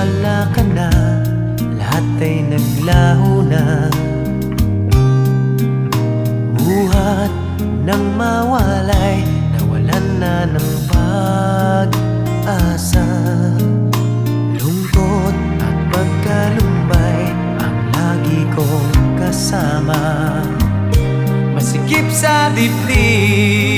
wala ka na, lahat ay naglaho na. Buhat ng mawalay, nawalan na ng pag-asa. Lungkot at pagkalumbay ang lagi kong kasama. Masikip sa dibdib